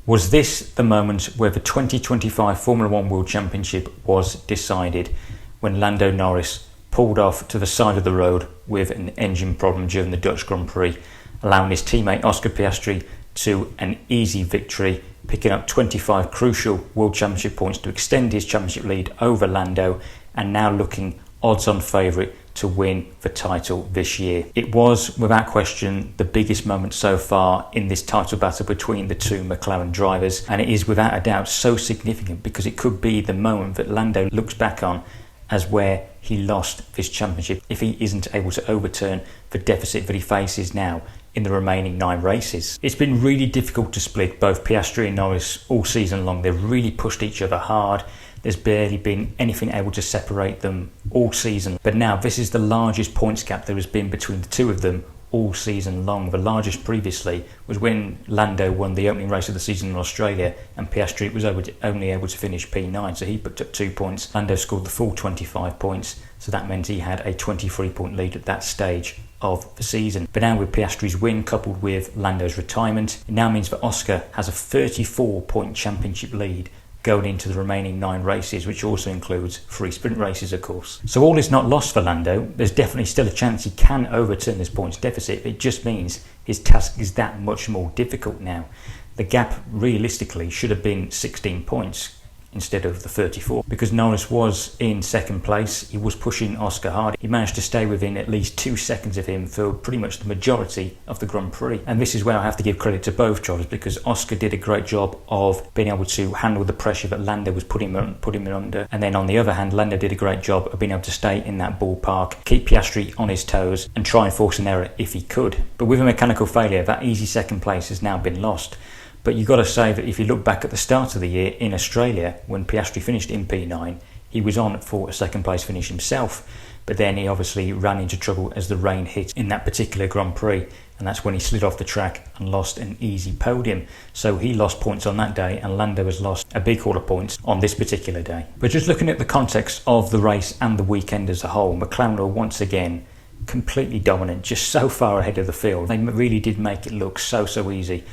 Was this the moment where the 2025 Formula One World Championship was decided, when Lando Norris pulled off to the side of the road with an engine problem during the Dutch Grand Prix, allowing his teammate Oscar Piastri to an easy victory, picking up 25 crucial World Championship points to extend his championship lead over Lando, and now looking odds-on favourite to win the title this year? It was, without question, the biggest moment so far in this title battle between the two McLaren drivers, and it is without a doubt so significant because it could be the moment that Lando looks back on as where he lost this championship if he isn't able to overturn the deficit that he faces now in the remaining 9 races. It's been really difficult to split both Piastri and Norris all season long. They've really pushed each other hard. There's barely been anything able to separate them all season. But now this is the largest points gap there has been between the two of them all season long. The largest previously was when Lando won the opening race of the season in Australia and Piastri was only able to finish P9, so he picked up 2 points. Lando scored the full 25 points, so that meant he had a 23-point lead at that stage of the season. But now with Piastri's win coupled with Lando's retirement, it now means that Oscar has a 34-point championship lead going into the remaining 9 races, which also includes 3 sprint races, of course. So all is not lost for Lando. There's definitely still a chance he can overturn this points deficit. It just means his task is that much more difficult now. The gap realistically should have been 16 points instead of the 34, because Norris was in second place. He was pushing Oscar hard. He managed to stay within at least 2 seconds of him for pretty much the majority of the Grand Prix. And this is where I have to give credit to both drivers, because Oscar did a great job of being able to handle the pressure that Lando was putting him under. And then on the other hand, Lando did a great job of being able to stay in that ballpark, keep Piastri on his toes and try and force an error if he could. But with a mechanical failure, that easy second place has now been lost. But you've got to say that if you look back at the start of the year in Australia, when Piastri finished in P9, he was on for a second place finish himself. But then he obviously ran into trouble as the rain hit in that particular Grand Prix, and that's when he slid off the track and lost an easy podium. So he lost points on that day, and Lando has lost a big haul of points on this particular day. But just looking at the context of the race and the weekend as a whole, McLaren were once again completely dominant, just so far ahead of the field. They really did make it look so easy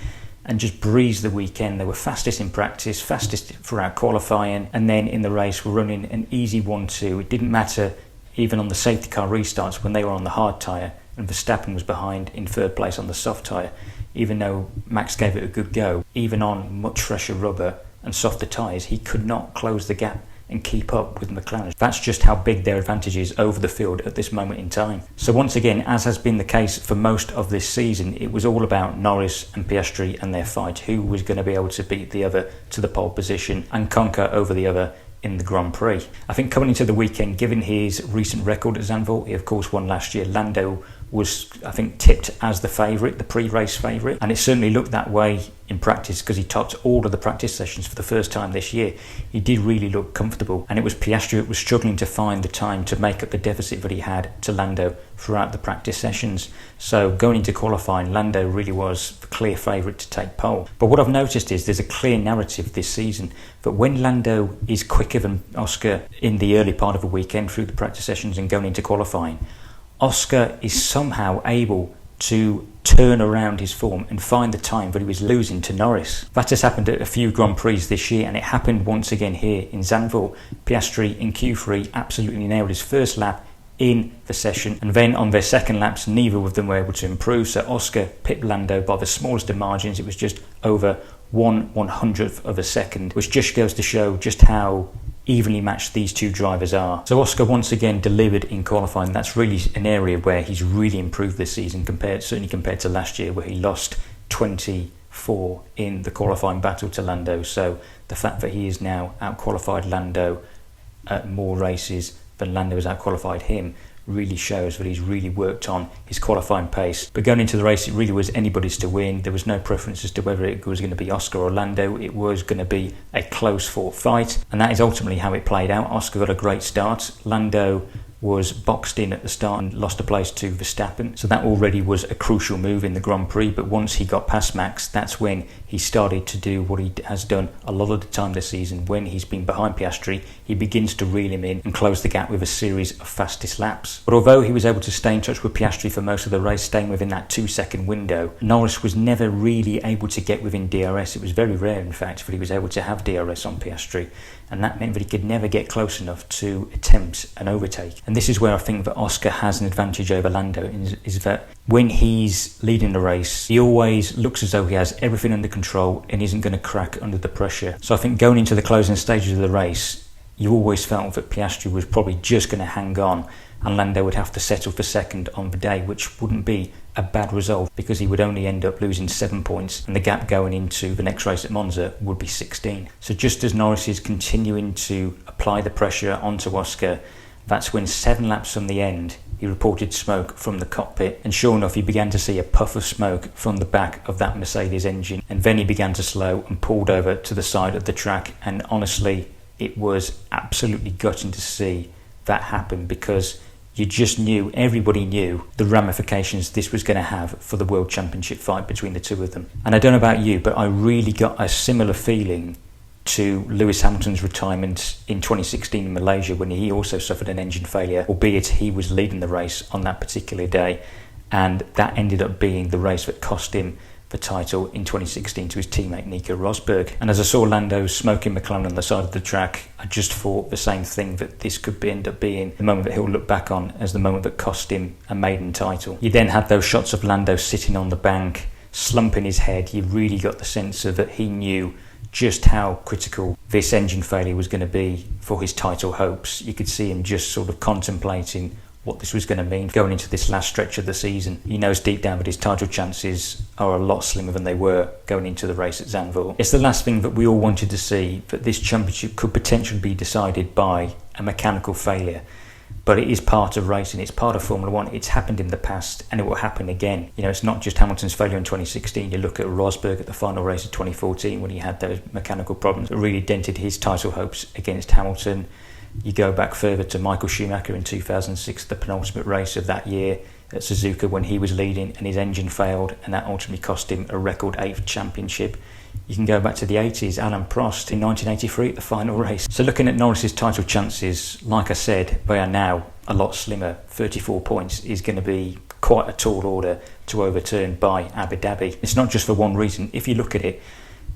and just breezed the weekend. They were fastest in practice, fastest throughout qualifying, and then in the race were running an easy 1-2. It didn't matter even on the safety car restarts when they were on the hard tyre and Verstappen was behind in 3rd place on the soft tyre. Even though Max gave it a good go, even on much fresher rubber and softer tyres, he could not close the gap and keep up with McLaren. That's just how big their advantage is over the field at this moment in time. So once again, as has been the case for most of this season, it was all about Norris and Piastri and their fight. Who was going to be able to beat the other to the pole position and conquer over the other in the Grand Prix. I think coming into the weekend, given his recent record at Zandvoort, he of course won last year, Lando was, I think, tipped as the favourite, the pre-race favourite, and it certainly looked that way in practice because he topped all of the practice sessions for the first time this year. He did really look comfortable, and it was Piastri that was struggling to find the time to make up the deficit that he had to Lando throughout the practice sessions. So going into qualifying, Lando really was the clear favourite to take pole. But what I've noticed is there's a clear narrative this season that when Lando is quicker than Oscar in the early part of a weekend through the practice sessions and going into qualifying, Oscar is somehow able to turn around his form and find the time that he was losing to Norris. That has happened at a few Grand Prix this year, and it happened once again here in Zandvoort. Piastri in Q3 absolutely nailed his first lap in the session, and then on their second laps neither of them were able to improve, so Oscar pipped Lando by the smallest of margins. It was just over 1/100th of a second, which just goes to show just how evenly matched these two drivers are. So Oscar once again delivered in qualifying. That's really an area where he's really improved this season, certainly compared to last year where he lost 24 in the qualifying battle to Lando. So the fact that he is now out-qualified Lando at more races than Lando has out-qualified him really shows that he's really worked on his qualifying pace. But going into the race, it really was anybody's to win. There was no preference as to whether it was going to be Oscar or Lando. It was going to be a close fought fight, and that is ultimately how it played out. Oscar got a great start. Lando was boxed in at the start and lost a place to Verstappen. So that already was a crucial move in the Grand Prix, but once he got past Max, that's when he started to do what he has done a lot of the time this season. When he's been behind Piastri, he begins to reel him in and close the gap with a series of fastest laps. But although he was able to stay in touch with Piastri for most of the race, staying within that 2-second window, Norris was never really able to get within DRS. It was very rare, in fact, that he was able to have DRS on Piastri, and that meant that he could never get close enough to attempt an overtake. And this is where I think that Oscar has an advantage over Lando, is that when he's leading the race, he always looks as though he has everything under control and isn't going to crack under the pressure. So I think going into the closing stages of the race, you always felt that Piastri was probably just going to hang on and Lando would have to settle for second on the day, which wouldn't be a bad result because he would only end up losing 7 points and the gap going into the next race at Monza would be 16. So just as Norris is continuing to apply the pressure onto Oscar, that's when 7 laps from the end he reported smoke from the cockpit, and sure enough he began to see a puff of smoke from the back of that Mercedes engine, and then he began to slow and pulled over to the side of the track. And honestly, it was absolutely gutting to see that happen, because you just knew, everybody knew the ramifications this was going to have for the World Championship fight between the two of them. And I don't know about you, but I really got a similar feeling to Lewis Hamilton's retirement in 2016 in Malaysia, when he also suffered an engine failure, albeit he was leading the race on that particular day, and that ended up being the race that cost him the title in 2016 to his teammate Nico Rosberg. And as I saw Lando smoking McLaren on the side of the track, I just thought the same thing, that this could end up being the moment that he'll look back on as the moment that cost him a maiden title. You then had those shots of Lando sitting on the bank, slumping his head. You really got the sense of that he knew just how critical this engine failure was going to be for his title hopes. You could see him just sort of contemplating what this was going to mean going into this last stretch of the season. He knows deep down that his title chances are a lot slimmer than they were going into the race at Zandvoort. It's the last thing that we all wanted to see, that this championship could potentially be decided by a mechanical failure. But it is part of racing, it's part of Formula One, it's happened in the past and it will happen again. You know, it's not just Hamilton's failure in 2016. You look at Rosberg at the final race of 2014 when he had those mechanical problems that really dented his title hopes against Hamilton. You go back further to Michael Schumacher in 2006, the penultimate race of that year at Suzuka, when he was leading and his engine failed, and that ultimately cost him a record 8th championship. You can go back to the 80s, Alain Prost in 1983 at the final race. So looking at Norris's title chances, like I said, they are now a lot slimmer. 34 points is going to be quite a tall order to overturn by Abu Dhabi. It's not just for one reason. If you look at it,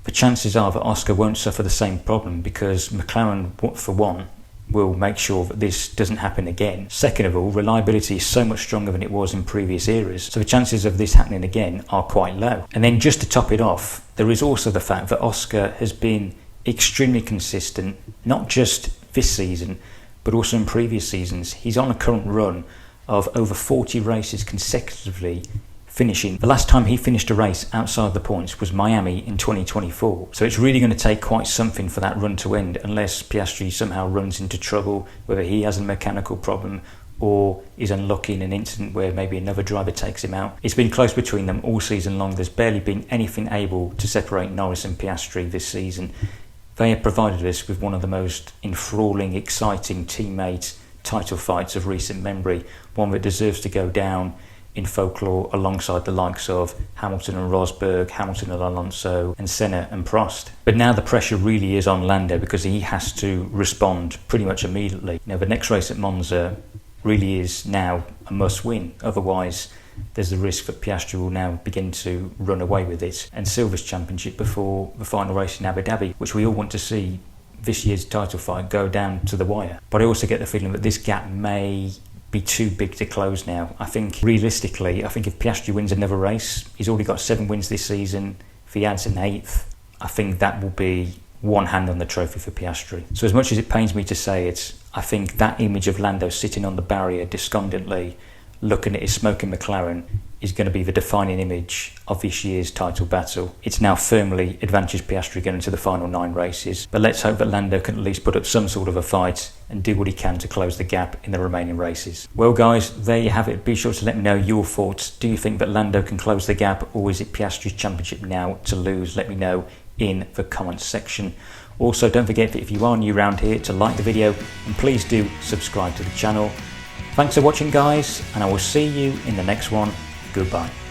the chances are that Oscar won't suffer the same problem, because McLaren, for one, will make sure that this doesn't happen again. Second of all, reliability is so much stronger than it was in previous eras, so the chances of this happening again are quite low. And then just to top it off, there is also the fact that Oscar has been extremely consistent, not just this season, but also in previous seasons. He's on a current run of over 40 races consecutively finishing. The last time he finished a race outside the points was Miami in 2024. So it's really going to take quite something for that run to end, unless Piastri somehow runs into trouble, whether he has a mechanical problem or is unlucky in an incident where maybe another driver takes him out. It's been close between them all season long. There's barely been anything able to separate Norris and Piastri this season. They have provided us with one of the most enthralling, exciting teammate title fights of recent memory, one that deserves to go down in folklore alongside the likes of Hamilton and Rosberg, Hamilton and Alonso, and Senna and Prost. But now the pressure really is on Lando, because he has to respond pretty much immediately. Now the next race at Monza really is now a must win, otherwise there's the risk that Piastri will now begin to run away with it and Silver's championship before the final race in Abu Dhabi, which we all want to see this year's title fight go down to the wire. But I also get the feeling that this gap may be too big to close now. I think realistically, if Piastri wins another race, he's already got 7 wins this season. If he adds an 8th, I think that will be one hand on the trophy for Piastri. So as much as it pains me to say it, I think that image of Lando sitting on the barrier despondently looking at his smoking McLaren is going to be the defining image of this year's title battle. It's now firmly advantaged Piastri going into the final 9 races, but let's hope that Lando can at least put up some sort of a fight and do what he can to close the gap in the remaining races. Well guys, there you have it. Be sure to let me know your thoughts. Do you think that Lando can close the gap, or is it Piastri's championship now to lose? Let me know in the comments section. Also, don't forget that if you are new around here, to like the video, and please do subscribe to the channel. Thanks for watching guys, and I will see you in the next one. Goodbye.